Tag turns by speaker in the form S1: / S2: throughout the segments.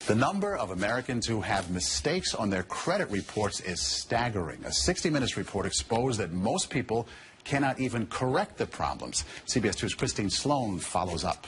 S1: The number of Americans who have mistakes on their credit reports is staggering. A 60 Minutes report exposed that most people cannot even correct the problems. CBS 2's Christine Sloan follows up.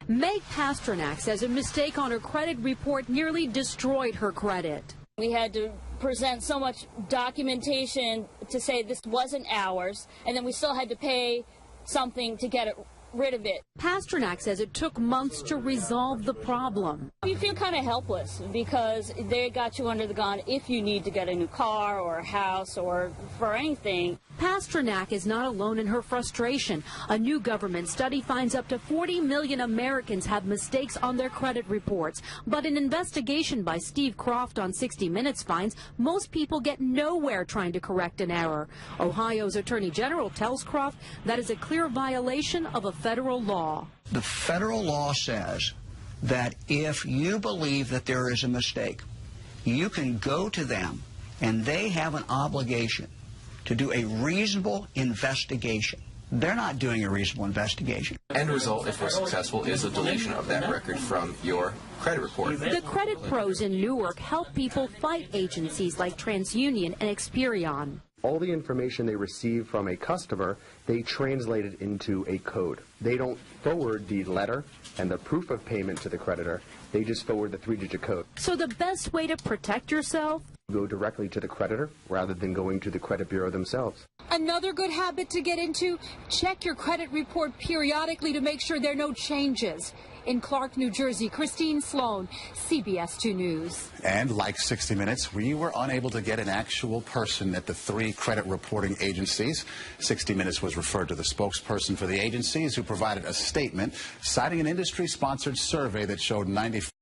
S2: Meg Pasternak says a mistake on her credit report nearly destroyed her credit.
S3: We had to present so much documentation to say this wasn't ours, and then we still had to pay something to get rid of it.
S2: Pasternak says it took months to resolve the problem.
S3: You feel kind of helpless because they got you under the gun if you need to get a new car or a house or for anything.
S2: Pasternak is not alone in her frustration. A new government study finds up to 40 million Americans have mistakes on their credit reports. But an investigation by Steve Croft on 60 Minutes finds most people get nowhere trying to correct an error. Ohio's Attorney General tells Croft that is a clear violation of a federal law.
S4: The federal law says that if you believe that there is a mistake, you can go to them and they have an obligation to do a reasonable investigation. They're not doing a reasonable investigation.
S5: End result, if we're successful, is a deletion of that record from your credit report.
S2: The credit pros in Newark help people fight agencies like TransUnion and Experian.
S6: All the information they receive from a customer, they translate it into a code. They don't forward the letter and the proof of payment to the creditor. They just forward the 3-digit code.
S2: So the best way to protect yourself?
S6: Go directly to the creditor rather than going to the credit bureau themselves.
S7: Another good habit to get into, check your credit report periodically to make sure there are no changes. In Clark, New Jersey, Christine Sloan, CBS 2 News.
S1: And like 60 Minutes, we were unable to get an actual person at the 3 credit reporting agencies. 60 Minutes was referred to the spokesperson for the agencies, who provided a statement citing an industry-sponsored survey that showed 95